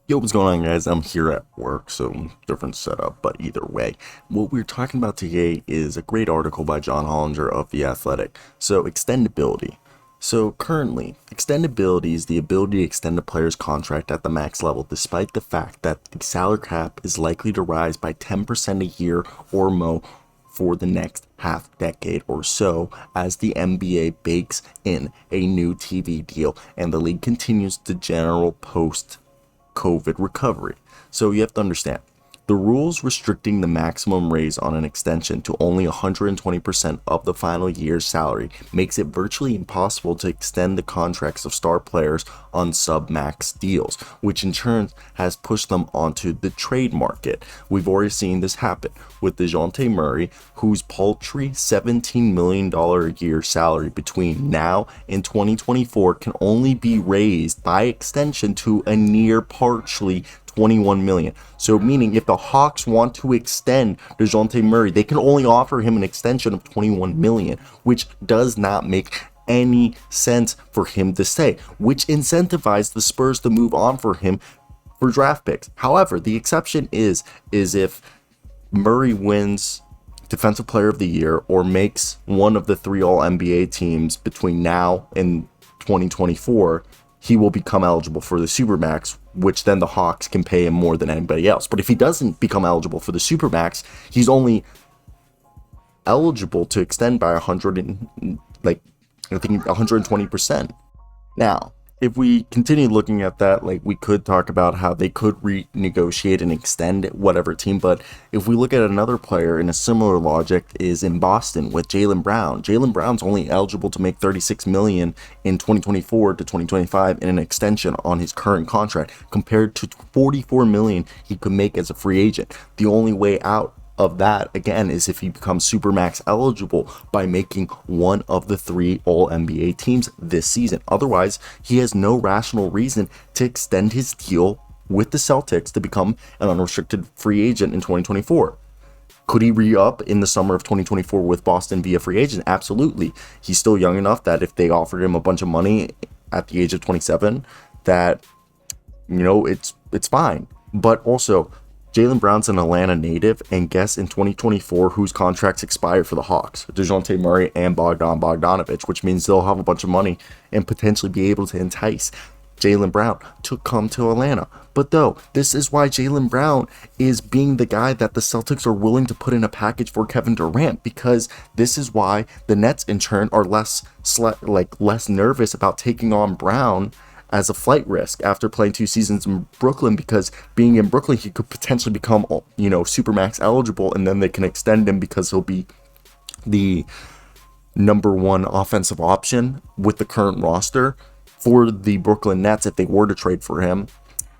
Yo, what's going on, guys? I'm here at work, so different setup, but either way, what we're talking about today is a great article by John Hollinger of The Athletic. So, extendability. So, currently, extendability is the ability to extend a player's contract at the max level, despite the fact that the salary cap is likely to rise by 10% a year or more for the next half decade or so as the NBA bakes in a new TV deal and the league continues the general post COVID recovery. So you have to understand the rules restricting the maximum raise on an extension to only 120% of the final year's salary makes it virtually impossible to extend the contracts of star players on sub-max deals, which in turn has pushed them onto the trade market. We've already seen this happen with Dejante Murray, whose paltry $17 million a year salary between now and 2024 can only be raised by extension to a near partially 21 million. So meaning if the Hawks want to extend Dejante Murray, they can only offer him an extension of 21 million, which does not make any sense for him to stay, which incentivized the Spurs to move on for him for draft picks. However, the exception is if Murray wins Defensive Player of the Year or makes one of the three All NBA teams between now and 2024, he will become eligible for the Supermax, which then the Hawks can pay him more than anybody else. But if he doesn't become eligible for the Supermax, he's only eligible to extend by 100 and like I think 120%. Now, if we continue looking at that, like we could talk about how they could renegotiate and extend whatever team, but if we look at another player in a similar logic is in Boston with Jaylen Brown. Jaylen Brown's only eligible to make 36 million in 2024 to 2025 in an extension on his current contract compared to 44 million he could make as a free agent. The only way out of that again is if he becomes supermax eligible by making one of the three all NBA teams this season. Otherwise, he has no rational reason to extend his deal with the Celtics to become an unrestricted free agent in 2024. Could he re-up in the summer of 2024 with Boston via free agent? Absolutely. He's still young enough that if they offered him a bunch of money at the age of 27, that it's fine. But also, Jaylen Brown's an Atlanta native, and guess in 2024 whose contracts expire for the Hawks? Dejante Murray and Bogdanovich, which means they'll have a bunch of money and potentially be able to entice Jaylen Brown to come to Atlanta. But though, this is why Jaylen Brown is being the guy that the Celtics are willing to put in a package for Kevin Durant, because this is why the Nets in turn are less nervous about taking on Brown as a flight risk after playing 2 seasons in Brooklyn, because being in Brooklyn, he could potentially become, supermax eligible, and then they can extend him because he'll be the number one offensive option with the current roster for the Brooklyn Nets if they were to trade for him,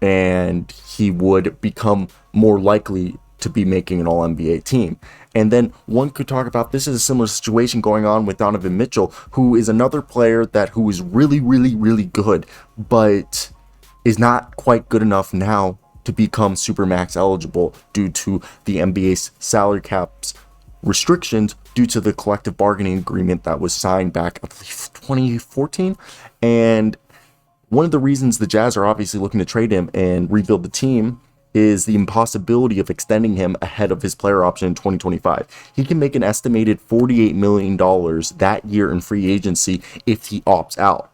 and he would become more likely to be making an All-NBA team. And then one could talk about, this is a similar situation going on with Donovan Mitchell, who is another player who is really, really, really good, but is not quite good enough now to become Supermax eligible due to the NBA's salary caps restrictions due to the collective bargaining agreement that was signed back, I believe, 2014. And one of the reasons the Jazz are obviously looking to trade him and rebuild the team is the impossibility of extending him ahead of his player option in 2025. He can make an estimated $48 million that year in free agency if he opts out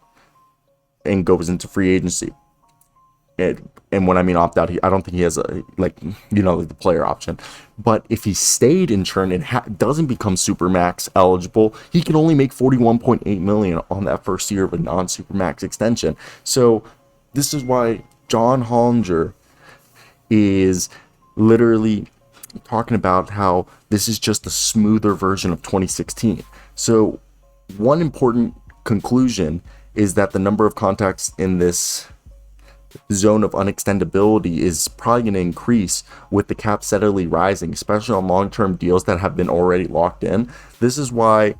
and goes into free agency. And when I mean opt out, I don't think he has the player option. But if he stayed in turn and doesn't become supermax eligible, he can only make 41.8 million on that first year of a non-supermax extension. So this is why John Hollinger is literally talking about how this is just a smoother version of 2016. So one important conclusion is that the number of contacts in this zone of unextendability is probably going to increase with the cap steadily rising, especially on long-term deals that have been already locked in. This is why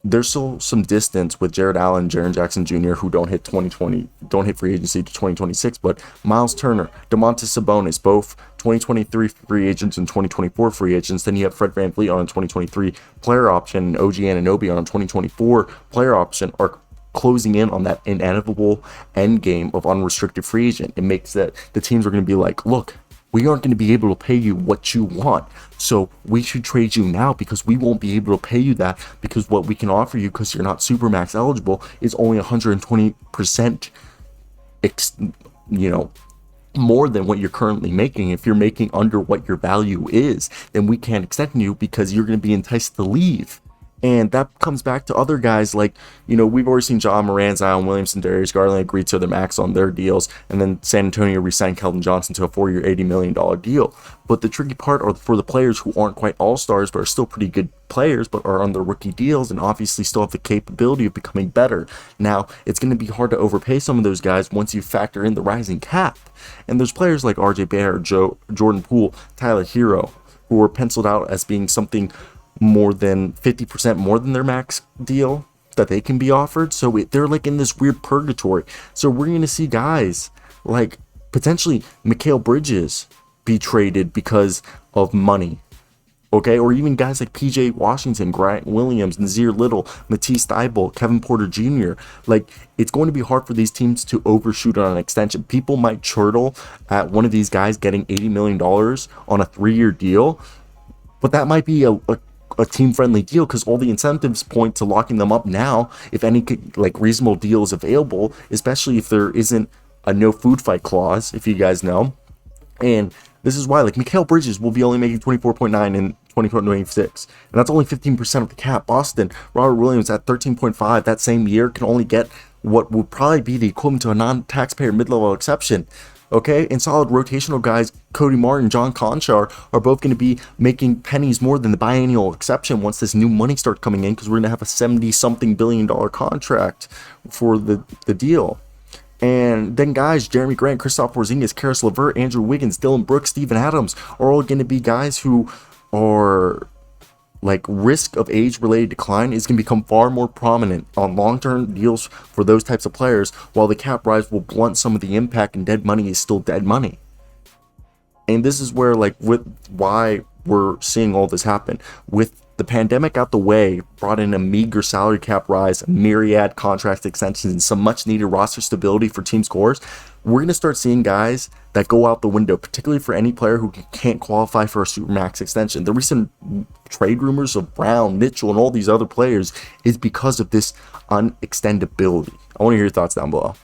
there's still some distance with Jared Allen, Jaren Jackson Jr., who don't hit free agency to 2026, but Miles Turner, Domantas Sabonis, both 2023 free agents and 2024 free agents. Then you have Fred VanVleet on a 2023 player option, and OG Anunoby on a 2024 player option, are closing in on that inevitable end game of unrestricted free agent. It makes that the teams are going to be like, look, we aren't going to be able to pay you what you want, so we should trade you now because we won't be able to pay you that, because what we can offer you, because you're not Supermax eligible, is only 120% more than what you're currently making. If you're making under what your value is, then we can't extend you because you're going to be enticed to leave. And that comes back to other guys like, we've already seen John Moran, Zion Williamson, Darius Garland agreed to their max on their deals, and then San Antonio re-signed Keldon Johnson to a 4-year, $80 million deal. But the tricky part are for the players who aren't quite all-stars, but are still pretty good players, but are on their rookie deals and obviously still have the capability of becoming better. Now, it's going to be hard to overpay some of those guys once you factor in the rising cap. And there's players like RJ Barrett, Jordan Poole, Tyler Hero, who are penciled out as being something more than 50% more than their max deal that they can be offered. So they're like in this weird purgatory. So we're going to see guys like potentially Mikal Bridges be traded because of money. Okay, or even guys like PJ Washington, Grant Williams, Nazir Little, Matisse Thybulle, Kevin Porter Jr. Like, it's going to be hard for these teams to overshoot on an extension. People might chortle at one of these guys getting $80 million on a 3-year deal, but that might be a team-friendly deal because all the incentives point to locking them up now if any like reasonable deal is available, especially if there isn't a no food fight clause, if you guys know. And this is why, like, Mikal Bridges will be only making 24.9 in 2026, and that's only 15% of the cap. Boston, Robert Williams at 13.5 that same year can only get what would probably be the equivalent to a non-taxpayer mid-level exception. Okay, and solid rotational guys, Cody Martin, John Conchar, are both going to be making pennies more than the biennial exception once this new money starts coming in, because we're going to have a $70-something billion contract for the deal. And then guys, Jeremy Grant, Kristaps Porzingis, Karis LeVert, Andrew Wiggins, Dylan Brooks, Steven Adams are all going to be guys who are like risk of age-related decline is going to become far more prominent on long-term deals for those types of players, while the cap rise will blunt some of the impact, and dead money is still dead money. And this is where, like, with why we're seeing all this happen. With the pandemic out the way, brought in a meager salary cap rise, a myriad contract extensions, and some much-needed roster stability for team scores. We're going to start seeing guys that go out the window, particularly for any player who can't qualify for a Supermax extension. The recent trade rumors of Brown, Mitchell, and all these other players is because of this unextendability. I want to hear your thoughts down below.